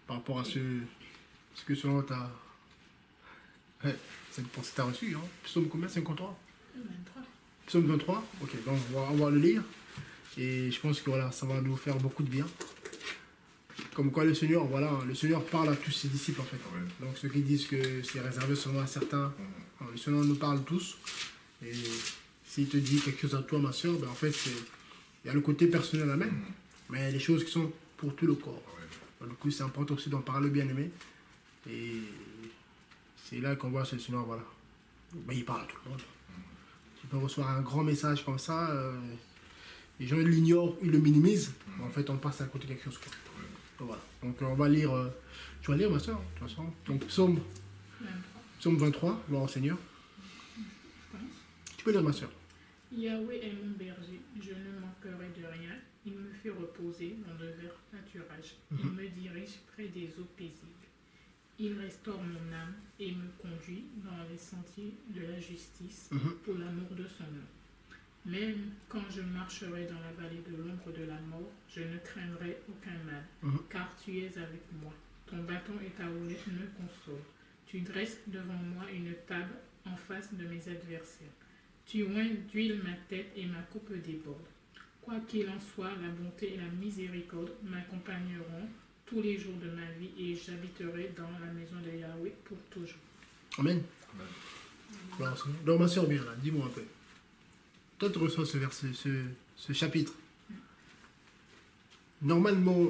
par rapport à ce que selon ta... Ouais, cette pensée que tu as reçue. Hein. Psaume combien? 53? 23. Psaume 23. Ok, donc on va le lire. Et je pense que voilà, ça va nous faire beaucoup de bien. Comme quoi le Seigneur, voilà, le Seigneur parle à tous ses disciples en fait. Ouais. Donc ceux qui disent que c'est réservé seulement à certains, le Seigneur nous parle tous. Et s'il te dit quelque chose à toi, ma soeur, ben en fait, il y a le côté personnel, amen. Mais il y a des choses qui sont pour tout le corps. Ouais. Donc, du coup, c'est important aussi d'en parler, bien aimé. Et c'est là qu'on voit ce Seigneur, voilà. Ben, il parle à tout le monde. Tu peux recevoir un grand message comme ça, les gens ils l'ignorent, ils le minimisent. En fait, on passe à côté de quelque chose. Quoi. Donc, voilà. Donc on va lire. Tu vas lire, ma soeur, de toute façon. Donc psaume 23, gloire au Seigneur. Tu peux lire, ma soeur. Yahweh est mon berger, je ne manquerai de rien. Il me fait reposer dans de verts pâturages. Il me dirige près des eaux paisibles. Il restaure mon âme et me conduit dans les sentiers de la justice pour l'amour de son nom. Même quand je marcherai dans la vallée de l'ombre de la mort, je ne craindrai aucun mal, car tu es avec moi. Ton bâton et ta houlette me consolent. Tu dresses devant moi une table en face de mes adversaires. Tu oins d'huile ma tête et ma coupe déborde. Quoi qu'il en soit, la bonté et la miséricorde m'accompagneront tous les jours de ma vie et j'habiterai dans la maison de Yahweh pour toujours. Amen. Amen. Donc ma soeur, bien là, dis-moi un peu. Toi, tu reçois ce verset, ce chapitre. Normalement,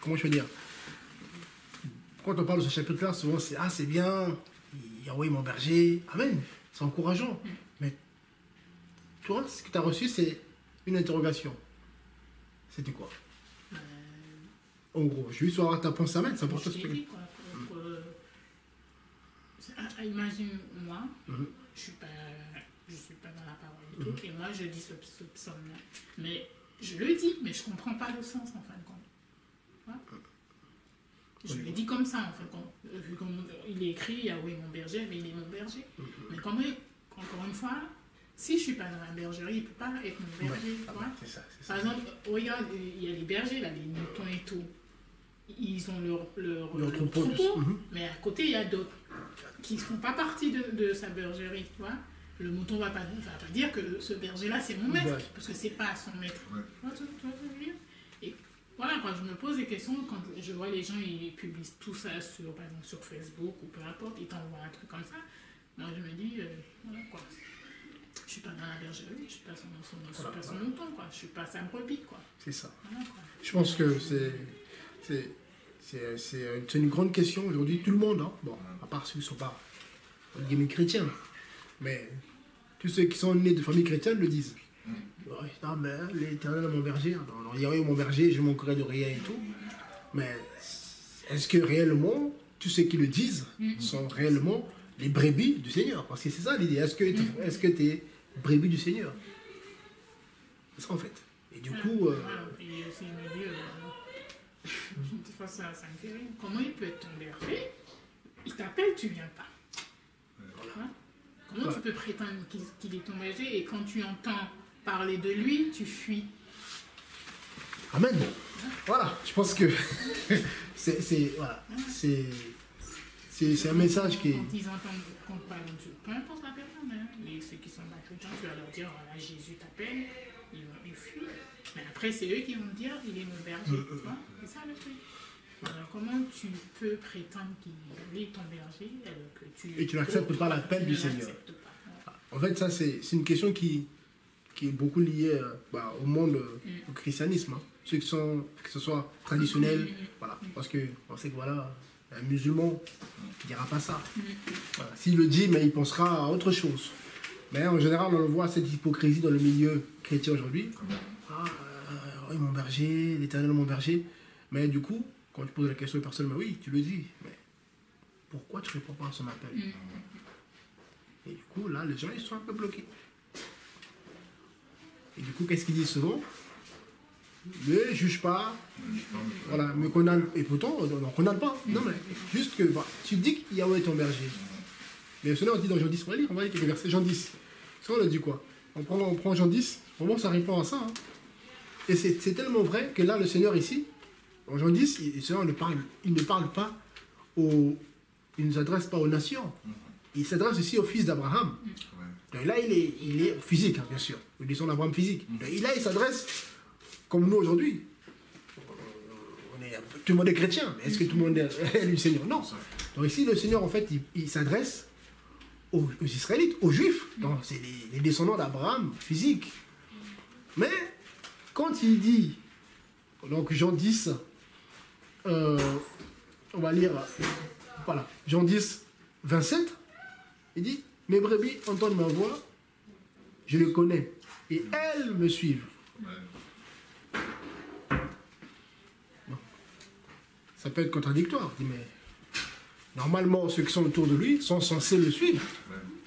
comment je veux dire, quand on parle de ce chapitre-là, souvent c'est « Ah, c'est bien, Yahweh mon berger. » Amen. C'est encourageant. Mais toi, ce que tu as reçu, c'est une interrogation. C'était quoi? En gros, je vais juste avoir ta pensée. Amen. C'est important. Imagine-moi, je suis pas dans la parole du tout, et moi je dis ce psaume-là. Mais je le dis, mais je comprends pas le sens en fin de compte. Voilà. Je le dis comme ça en fin de compte. Vu qu'il est écrit Yahweh mon berger, mais il est mon berger. Mais encore une fois, si je suis pas dans la bergerie, il peut pas être mon berger. C'est ça. Par exemple, regarde, il y a les bergers là, les moutons et tout. Ils ont leur troupeau, mais à côté il y a d'autres qui ne font pas partie de sa bergerie, tu vois. Le mouton va pas dire que ce berger-là c'est mon maître, parce que c'est pas son maître. Tu vois ce que je veux dire? Et voilà, quand je me pose des questions, quand je vois les gens ils publient tout ça par exemple, sur Facebook ou peu importe, ils t'envoient un truc comme ça, moi je me dis, voilà quoi. Je suis pas dans la bergerie, je suis pas son mouton, quoi. Je suis pas sa brebis, quoi. C'est ça. Voilà, quoi. Je pense que c'est une grande question aujourd'hui. Tout le monde, hein, bon, à part ceux qui ne sont pas chrétiens, mais tous ceux qui sont nés de familles chrétiennes le disent. Ouais, non, mais l'Éternel est mon berger. Alors, Yahweh est mon berger, je manquerai de rien et tout. Mais est-ce que réellement, tous ceux qui le disent sont réellement les brebis du Seigneur? Parce que c'est ça l'idée. Est-ce que tu es brebis du Seigneur? C'est ça en fait. Et du coup... Et aussi, il me dit... Des fois, ça me fait rire. Comment il peut être ton berger? Il t'appelle, tu viens pas. Voilà. Comment tu peux prétendre qu'il est ton berger et quand tu entends parler de lui, tu fuis? Amen. Voilà, je pense que c'est un message qui est... Quand ils entendent qu'on parle de Dieu, peu importe la personne, hein, ceux qui sont pas chrétiens, tu vas leur dire, voilà, Jésus t'appelle, ils fuient. Mais après, c'est eux qui vont te dire, il est mon berger. C'est ça le truc. Alors, comment tu peux prétendre qu'il est ton berger alors que et tu n'acceptes pas l'appel du Seigneur? En fait, ça, c'est une question qui est beaucoup liée au monde du christianisme. Hein. Ceux qui sont, que ce soit traditionnels, voilà. Parce qu'on sait que voilà, un musulman ne dira pas ça. Voilà. S'il le dit, mais il pensera à autre chose. Mais en général, on le voit, cette hypocrisie dans le milieu chrétien aujourd'hui. Oui, mon berger, l'Éternel mon berger. Mais du coup, quand tu poses la question aux personnes, mais oui, tu le dis, mais pourquoi tu ne réponds pas à son appel? Et du coup, là, les gens, ils sont un peu bloqués. Et du coup, qu'est-ce qu'ils disent souvent? Ne juge pas, voilà, me condamne. Et pourtant, on ne condamne pas. Non, mais juste que tu dis qu'il y a ton berger. Mais le Seigneur dit dans Jean 10, on va lire quelques versets. Jean 10. Ça, on a dit quoi? On prend Jean 10, vraiment, ça répond à ça. Hein. Et c'est tellement vrai que là, le Seigneur ici, Dans Jean 10, le Seigneur il ne parle pas il ne s'adresse pas aux nations. Il s'adresse aussi au fils d'Abraham. Donc là, il est physique, hein, bien sûr. Le descendant d'Abraham physique. Donc là, il s'adresse comme nous aujourd'hui. Tout le monde est chrétien, mais est-ce que tout le monde est du Seigneur? Non. Donc ici, le Seigneur, en fait, il s'adresse aux Israélites, aux Juifs. Donc c'est les descendants d'Abraham physique. Mais quand il dit, donc Jean 10, on va lire, voilà, Jean 10, 27, il dit, mes brebis entendent ma voix, je les connais, et elles me suivent. Bon. Ça peut être contradictoire, il dit, mais normalement, ceux qui sont autour de lui sont censés le suivre.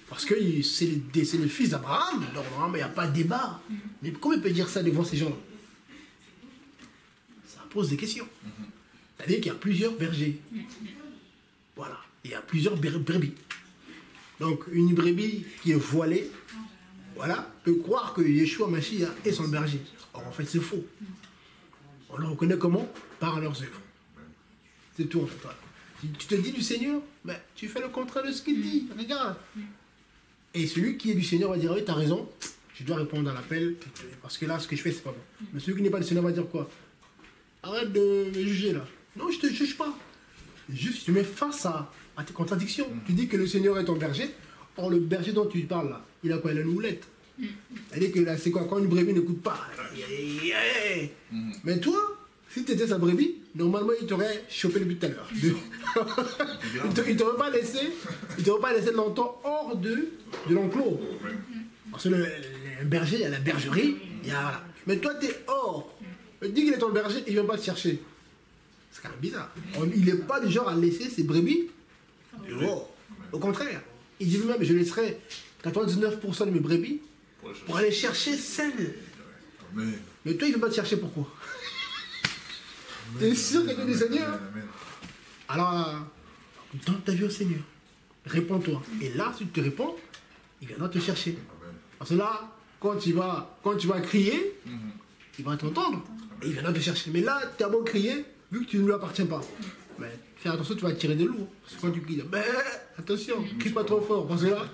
Parce que c'est le fils d'Abraham, donc normalement, il n'y a pas de débat. Mais comment il peut dire ça devant ces gens-là? Ça pose des questions. C'est-à-dire qu'il y a plusieurs bergers. Voilà. Il y a plusieurs brebis. Donc, une brebis qui est voilée, voilà, peut croire que Yeshua Mashiach est son berger. Or, en fait, c'est faux. On le reconnaît comment? Par leurs œuvres. C'est tout, en fait. Voilà. Si tu te dis du Seigneur, ben, tu fais le contraire de ce qu'il dit. Regarde. Et celui qui est du Seigneur va dire, oui, tu as raison, je dois répondre à l'appel, parce que là, ce que je fais, c'est pas bon. Mais celui qui n'est pas du Seigneur va dire quoi? Arrête de me juger, là. Non, je ne te juge pas. Juste, tu mets face à tes contradictions. Tu dis que le Seigneur est ton berger. Or, le berger dont tu parles, là, il a quoi? Il a une houlette. C'est-à-dire que là, c'est quoi? Quand une brebis n'écoute pas. Mais toi, si tu étais sa brebis, normalement, il t'aurait chopé depuis tout à l'heure. Il t'aurait pas laissé longtemps hors de l'enclos. Parce que le berger, il y a la bergerie, il y a... Voilà. Mais toi, tu es hors. Il dit qu'il est ton berger, il ne vient pas te chercher. C'est quand même bizarre. Il n'est pas du genre à laisser ses brebis dehors. Au contraire, il dit lui-même, je laisserai 99% de mes brebis pour aller chercher celles. Mais toi, il ne veut pas te chercher, pourquoi? T'es sûr qu'il y a du Seigneur? Alors, donne ta vie au Seigneur. Réponds-toi. Et là, si tu te réponds, il viendra te chercher. Parce que là, quand tu vas crier, il va t'entendre. Et il viendra te chercher. Mais là, tu as beau crier, vu que tu ne lui appartiens pas. Mais fais attention, tu vas tirer des loups. Parce que quand tu cries, mais attention, crie pas trop fort. Parce que là,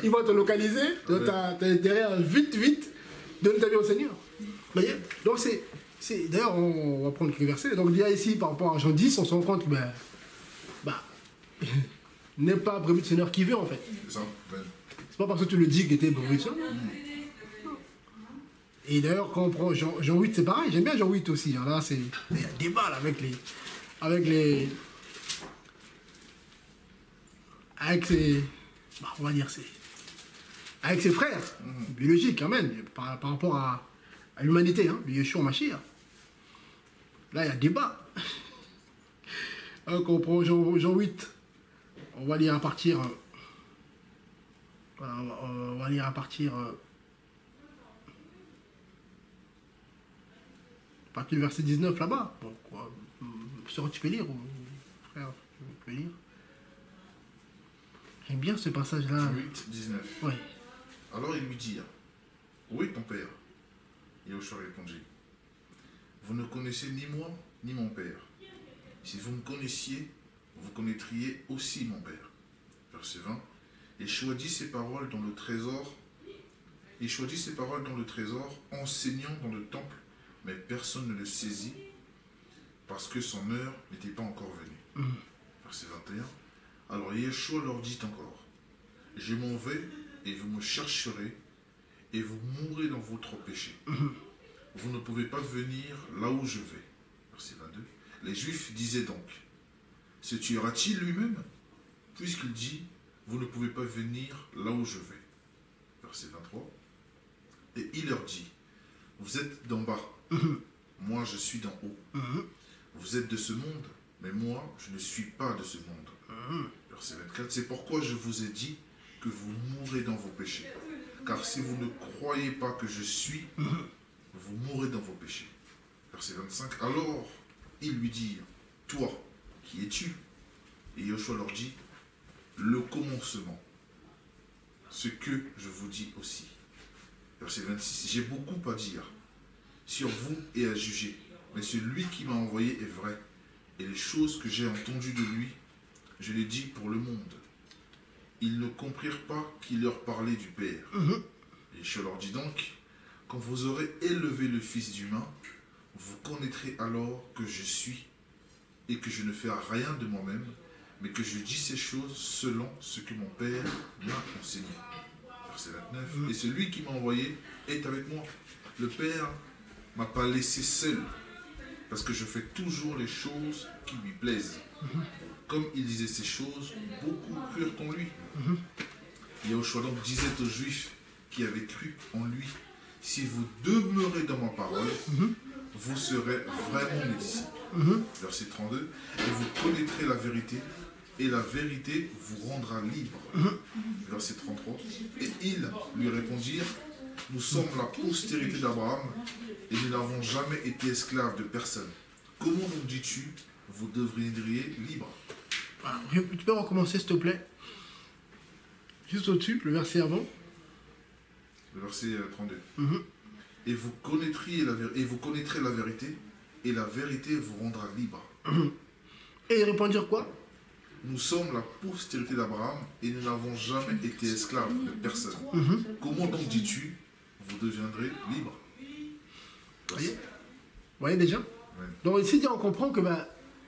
il va te localiser. Donc, tu as intérêt à vite donner ta vie au Seigneur. Vous voyez? Donc, d'ailleurs, on va prendre quelques versets. Donc, il y a ici, par rapport à Jean 10, on se rend compte que, n'est pas brebis de Seigneur qui veut, en fait. C'est pas parce que tu le dis que tu es brebis de Seigneur. Et d'ailleurs, quand on prend Jean 8, c'est pareil. J'aime bien Jean 8 aussi. Hein. Là, il y a un débat là, avec on va dire, avec ses frères, biologiques, amen, par rapport à l'humanité, hein, le Yeshua Mashiach. Là, il y a débat. Quand on prend Jean 8, on va lire à partir... voilà, on va lire à partir du verset 19 là-bas. Bon, quoi, tu peux lire, ou, frère, tu peux lire. J'aime bien ce passage-là. Jean 8, 19. Oui. Alors ils lui dirent, où est ton père? Yahushua répondit, vous ne connaissez ni moi, ni mon père. Si vous me connaissiez, vous connaîtriez aussi mon père. Verset 20. Yeshua dit ces paroles dans le trésor. Yeshua dit ces paroles dans le trésor, enseignant dans le temple, mais personne ne le saisit, parce que son heure n'était pas encore venue. Verset 21. Alors Yeshua leur dit encore, je m'en vais et vous me chercherez et vous mourrez dans votre péché. Vous ne pouvez pas venir là où je vais. Verset 22. Les Juifs disaient donc, se tuera-t-il lui-même? Puisqu'il dit, vous ne pouvez pas venir là où je vais. Verset 23. Et il leur dit, vous êtes d'en bas, moi je suis d'en haut. Vous êtes de ce monde, mais moi je ne suis pas de ce monde. Verset 24. C'est pourquoi je vous ai dit que vous mourrez dans vos péchés. Car si vous ne croyez pas que je suis, vous mourrez dans vos péchés. Verset 25. Alors, ils lui dirent, toi, qui es-tu? Et Yeshua leur dit, le commencement, ce que je vous dis aussi. Verset 26. J'ai beaucoup à dire sur vous et à juger. Mais celui qui m'a envoyé est vrai. Et les choses que j'ai entendues de lui, je les dis pour le monde. Ils ne comprirent pas qu'il leur parlait du Père. Et je leur dis donc, quand vous aurez élevé le Fils humain, vous connaîtrez alors que je suis et que je ne fais rien de moi-même, mais que je dis ces choses selon ce que mon Père m'a enseigné. Verset 29. Et celui qui m'a envoyé est avec moi. Le Père ne m'a pas laissé seul, parce que je fais toujours les choses qui lui plaisent. Comme il disait ces choses, beaucoup crurent en lui. Yahushua donc disait aux Juifs qui avaient cru en lui, si vous demeurez dans ma parole, vous serez vraiment mes disciples. Verset 32. Et vous connaîtrez la vérité, et la vérité vous rendra libre. Verset 33. Et ils lui répondirent, nous sommes la postérité d'Abraham, et nous n'avons jamais été esclaves de personne. Comment donc dis-tu, vous deviendriez libres? Tu peux recommencer, s'il te plaît? Juste au-dessus, le verset avant. Le verset 32. Et vous connaîtrez la vérité, et la vérité vous rendra libre. Et ils répondirent quoi? Nous sommes la postérité d'Abraham, et nous n'avons jamais été esclaves de personne. Comment donc dis-tu, vous deviendrez libres? Vous voyez déjà? Donc ici, on comprend que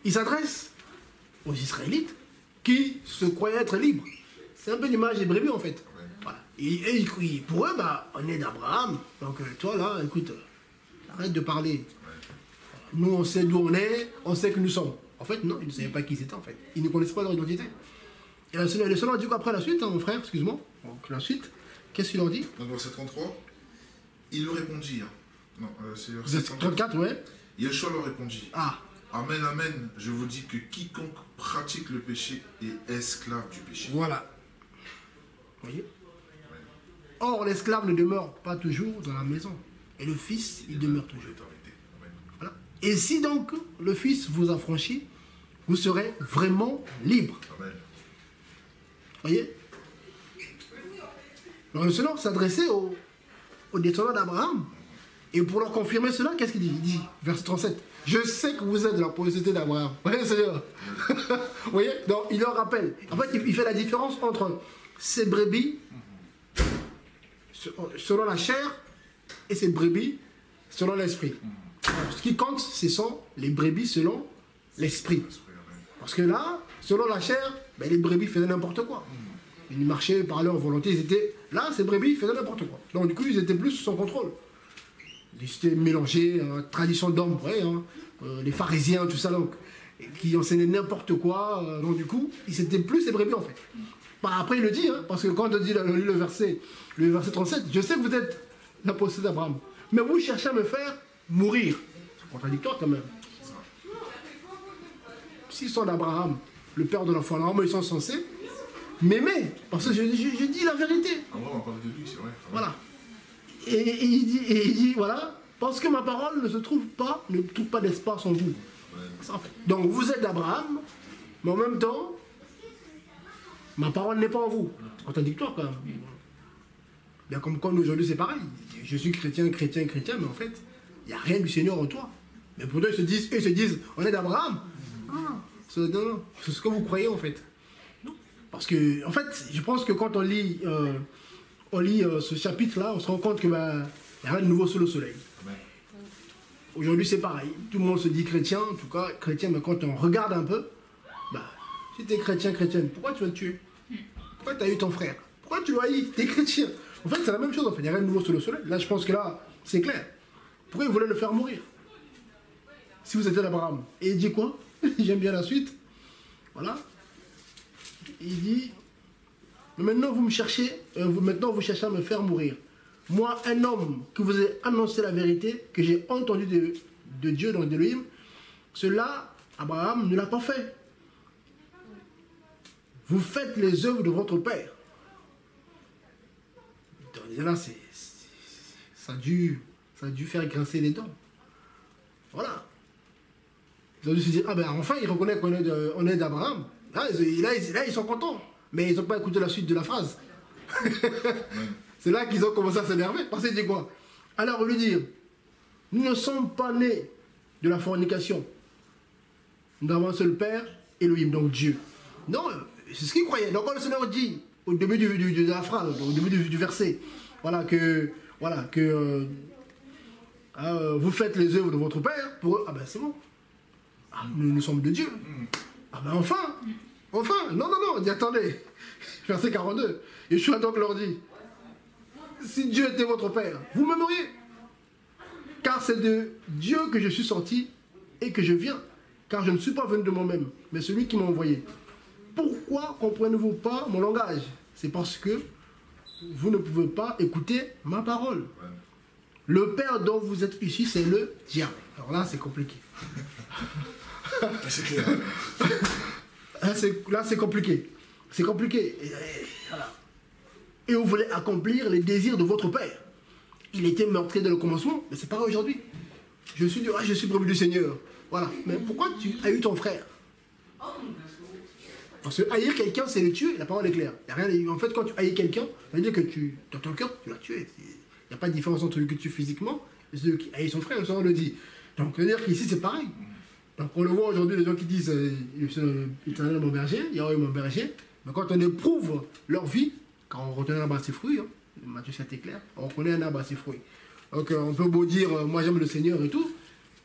il s'adresse aux Israélites qui se croyaient être libres. C'est un peu l'image des brebis en fait. Voilà. Et pour eux, on est d'Abraham. Donc toi là, écoute, arrête de parler. Nous, on sait d'où on est, on sait que nous sommes. En fait, non, ils ne savaient pas qui c'était en fait. Ils ne connaissaient pas leur identité. Et le Seigneur dit qu'après la suite, mon frère, excuse-moi, donc la suite, qu'est-ce qu'il leur dit? Dans verset 33, ils lui répondirent. Non, c'est verset 34, ouais. Yeshua leur répondit. Amen, amen, je vous dis que quiconque pratique le péché est esclave du péché. Voilà. Vous voyez? Or, l'esclave ne demeure pas toujours dans la maison. Et le Fils, il demeure toujours. Voilà. Et si donc le Fils vous affranchit, vous serez vraiment libre. Amen. Vous voyez? Donc le Seigneur s'adressait aux descendants d'Abraham. Et pour leur confirmer cela, qu'est-ce qu'il dit? Il dit, verset 37, je sais que vous êtes de la postérité d'Abraham. Vous voyez, Seigneur? Vous voyez? Donc il leur rappelle. En fait, il fait la différence entre ces brebis selon la chair et ces brebis selon l'esprit. Ce qui compte, ce sont les brebis selon l'esprit. Parce que là, selon la chair, les brebis faisaient n'importe quoi. Ils marchaient par leur volonté, ils étaient... Là, ces brebis faisaient n'importe quoi. Donc du coup, ils étaient plus sous son contrôle. Ils étaient mélangés, tradition d'hommes, les pharisiens, tout ça, donc, qui enseignaient n'importe quoi. Donc du coup, ils étaient plus ces brebis en fait. Après, il le dit, parce que quand on dit le verset 37, je sais que vous êtes la postérité d'Abraham, mais vous cherchez à me faire mourir. C'est contradictoire quand même. S'ils sont d'Abraham, le père de la foi, normalement ils sont censés m'aimer, parce que je dis la vérité. Abraham a parlé de lui, c'est vrai. Voilà. Et il dit, voilà, parce que ma parole ne trouve pas d'espace en vous. Ça, en fait. Donc vous êtes d'Abraham, mais en même temps, ma parole n'est pas en vous. C'est contradictoire quand même. Bien comme aujourd'hui c'est pareil. Je suis chrétien, mais en fait, il n'y a rien du Seigneur en toi. Mais pourtant ils se disent, on est d'Abraham. Non, c'est ce que vous croyez en fait. Parce que, en fait, je pense que quand on lit ce chapitre-là, on se rend compte que n'y a rien de nouveau sous le soleil. Aujourd'hui c'est pareil. Tout le monde se dit chrétien, en tout cas chrétien, mais quand on regarde un peu, si tu es chrétienne, pourquoi tu vas te tuer? Pourquoi tu as eu ton frère? Pourquoi tu l'as haï? Tu es chrétien. En fait, c'est la même chose, en fait. Il n'y a rien de nouveau sous le soleil. Là, je pense que là, c'est clair. Pourquoi il voulait le faire mourir? Si vous étiez d'Abraham. Et il dit quoi? J'aime bien la suite. Voilà. Il dit, maintenant vous cherchez à me faire mourir. Moi, un homme qui vous ai annoncé la vérité, que j'ai entendu de Dieu, donc d'Élohim, cela, Abraham ne l'a pas fait. Vous faites les œuvres de votre père. Donc, là, ça a dû faire grincer les dents. Voilà. Ils ont dû se dire, enfin, il reconnaît qu'on est d'Abraham. Là, ils sont contents. Mais ils n'ont pas écouté la suite de la phrase. C'est là qu'ils ont commencé à s'énerver. Parce qu'il dit quoi? Alors, lui dire, Nous ne sommes pas nés de la fornication. Nous avons un seul Père, Elohim, donc Dieu. Non, c'est ce qu'ils croyaient. Donc quand le Seigneur dit, au début de la phrase, au début du verset, voilà, que vous faites les œuvres de votre Père, pour eux, ah ben c'est bon. Ah, nous sommes de Dieu. Ah ben enfin, non, on dit attendez. Verset 42. Yeshua donc leur dit, si Dieu était votre Père, vous m'aimeriez. Car c'est de Dieu que je suis sorti et que je viens. Car je ne suis pas venu de moi-même, mais celui qui m'a envoyé. Pourquoi comprenez-vous pas mon langage? C'est parce que vous ne pouvez pas écouter ma parole. Le Père dont vous êtes issus, c'est le diable. Alors là, c'est compliqué. C'est clair. Là, c'est compliqué. C'est compliqué. Voilà. Et vous voulez accomplir les désirs de votre Père. Il était meurtrier dès le commencement, mais c'est pareil aujourd'hui. Je suis brebis du Seigneur. Voilà. Mais pourquoi tu as eu ton frère? Parce que haïr quelqu'un, c'est le tuer. La parole est claire. Y a rien, en fait, quand tu haïs quelqu'un, ça veut dire que dans ton cœur, tu l'as tué. Il n'y a pas de différence entre celui que tu tues physiquement et celui qui haït son frère, le Seigneur le dit. Donc, ça veut dire qu'ici, c'est pareil. Donc, on le voit aujourd'hui, les gens qui disent Éternel mon berger, Yahweh mon berger. Mais quand on éprouve leur vie, quand on reconnaît un arbre à ses fruits, Matthieu 7 est clair, on reconnaît un arbre à ses fruits. Donc, on peut beau dire moi j'aime le Seigneur et tout.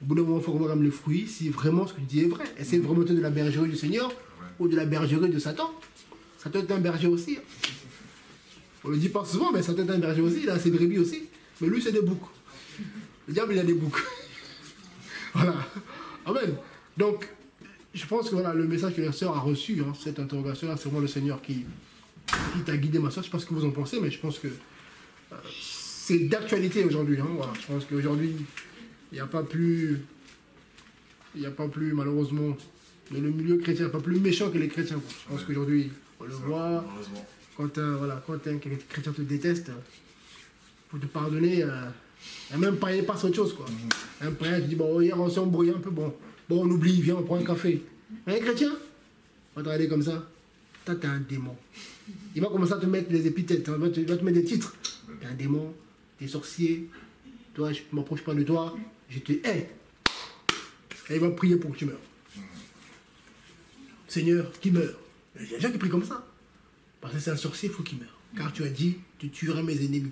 Au bout d'un moment, il faut voir les fruits si vraiment ce que tu dis est vrai. Et c'est vraiment de la bergerie du Seigneur ou de la bergerie de Satan. Satan est un berger aussi. On le dit pas souvent, mais Satan est un berger aussi. Il a ses brebis aussi. Mais lui, c'est des boucs. Le diable, il a des boucs. Voilà. Amen. Donc, je pense que voilà, le message que la sœur a reçu, cette interrogation-là, c'est vraiment le Seigneur qui t'a guidé, ma sœur. Je ne sais pas ce que vous en pensez, mais je pense que c'est d'actualité aujourd'hui. Voilà. Je pense qu'aujourd'hui, il n'y a pas plus, malheureusement, le milieu chrétien n'est pas plus méchant que les chrétiens. Quoi. Je pense qu'aujourd'hui, on le voit, quand un chrétien te déteste, pour te pardonner, et même païen passe autre chose. Quoi. Un païen te dit, bon, hier on s'est embrouillé un peu, bon, on oublie, viens, on prend un café. Un chrétien, on va te regarder comme ça, toi t'es un démon. Il va commencer à te mettre des épithètes, il va te mettre des titres. T'es un démon, t'es sorcier, toi je ne m'approche pas de toi, je te hais. Et il va prier pour que tu meurs. Seigneur, qui meurt. Il y a des gens qui prient comme ça. Parce que c'est un sorcier, il faut qu'il meure. Car tu as dit, tu tuerais mes ennemis.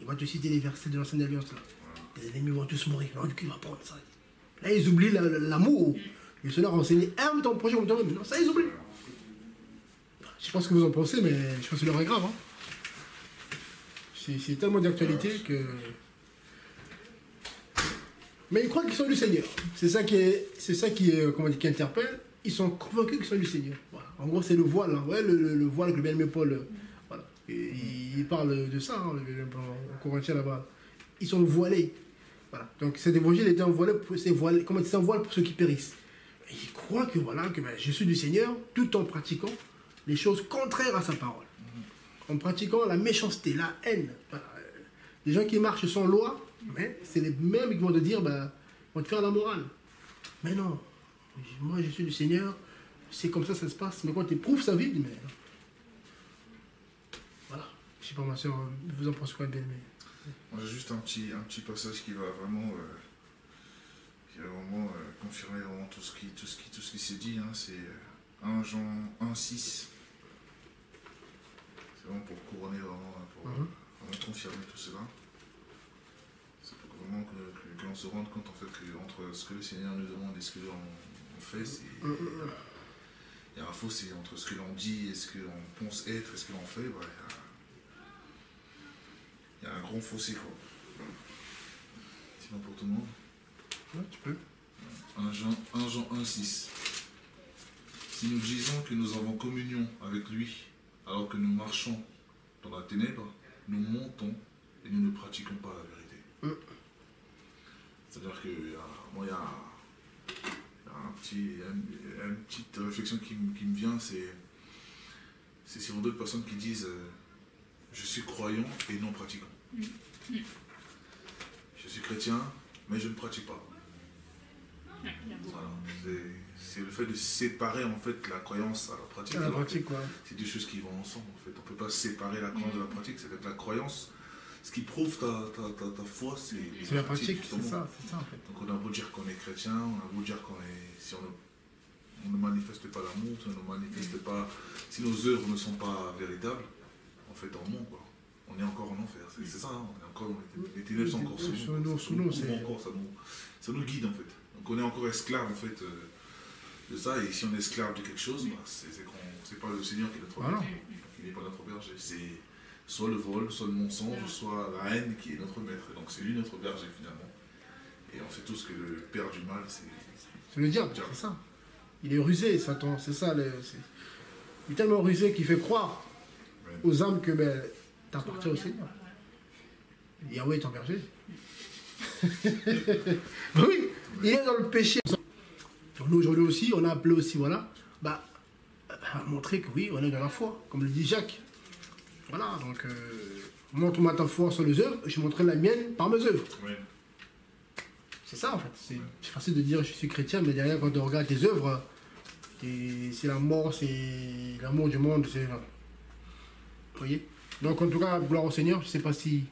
Il va te citer les versets de l'ancienne alliance. Là. Tes ennemis vont tous mourir. Alors, du coup, il va prendre ça. Là, ils oublient l'amour. Le Seigneur a enseigné, aime ton prochain comme toi-même. Non, ça, ils oublient. Je ne sais pas ce que vous en pensez, mais je pense que c'est grave. Hein. C'est tellement d'actualité que... Mais ils croient qu'ils sont du Seigneur. C'est ça qui interpelle. Ils sont convaincus qu'ils sont du Seigneur. Voilà. En gros, c'est le voile. Hein. Ouais, le voile que le bien-aimé Paul... Voilà. Et il parle de ça, en Corinthiens là-bas. Ils sont voilés. Voilà. Donc cet évangile est un voile pour ceux qui périssent. Et ils croient que, je suis du Seigneur tout en pratiquant les choses contraires à sa parole. En pratiquant la méchanceté, la haine. Voilà. Les gens qui marchent sans loi, mais c'est les mêmes qui vont te dire, vont te faire la morale. Mais non, moi je suis du Seigneur, c'est comme ça se passe. Mais quand tu éprouves sa vie, mais... Voilà. Je sais pas, ma soeur, vous en pensez quoi, bien aimé? Moi j'ai juste un petit passage qui va vraiment, confirmer vraiment tout ce qui s'est dit. Hein. C'est 1 Jean 1,6. C'est vraiment pour couronner, pour confirmer tout cela. C'est pour vraiment que l'on se rende compte en fait entre ce que le Seigneur nous demande et ce que l'on fait, il y a un fossé entre ce que l'on dit et ce que l'on pense être et ce que l'on fait. Il y a un grand fossé, quoi. Sinon pour tout le monde. Ouais, tu peux. 1 Jean 1,6. Si nous disons que nous avons communion avec lui, alors que nous marchons dans la ténèbre, nous montons et nous ne pratiquons pas la vérité. C'est-à-dire qu'il y a une petite réflexion qui me vient, c'est sur d'autres personnes qui disent je suis croyant et non pratiquant. Je suis chrétien, mais je ne pratique pas. Voilà. C'est le fait de séparer en fait la croyance à la pratique. La pratique, quoi. C'est deux choses qui vont ensemble en fait. On ne peut pas séparer la croyance de la pratique. C'est-à-dire que la croyance, ce qui prouve ta foi, c'est la pratique, c'est justement. ça en fait. Donc on a beau dire qu'on est chrétien, on a beau dire qu'on est... Si on ne manifeste pas l'amour, si on ne manifeste pas... Si nos œuvres ne sont pas véritables, en fait, on ment, quoi. On est encore en enfer, c'est ça, hein, on est encore, les ténèbres sont encore sous nous, ça nous guide, en fait. Donc on est encore esclave, en fait, de ça, et si on est esclave de quelque chose, bah, c'est pas le Seigneur qui est notre berger, qui n'est pas notre berger, c'est soit le vol, soit le mensonge, soit la haine qui est notre maître, donc c'est lui notre berger, finalement. Et on sait tous que le père du mal, c'est le diable, c'est ça. Il est rusé, Satan, c'est ça. Il est tellement rusé qu'il fait croire aux âmes que t'appartiens au Seigneur. Yahweh est ton berger. Oui, il est dans le péché. Nous, aujourd'hui aussi, on a appelé aussi, voilà, à montrer que oui, on est dans la foi, comme le dit Jacques. Voilà, donc, montre-moi ta foi sur les œuvres, je montrerai la mienne par mes œuvres. Oui. C'est ça, en fait. C'est facile de dire je suis chrétien, mais derrière, quand on regarde tes œuvres, c'est la mort, c'est l'amour du monde, c'est... Vous voyez? Donc, en tout cas, gloire au Seigneur, je ne sais pas si...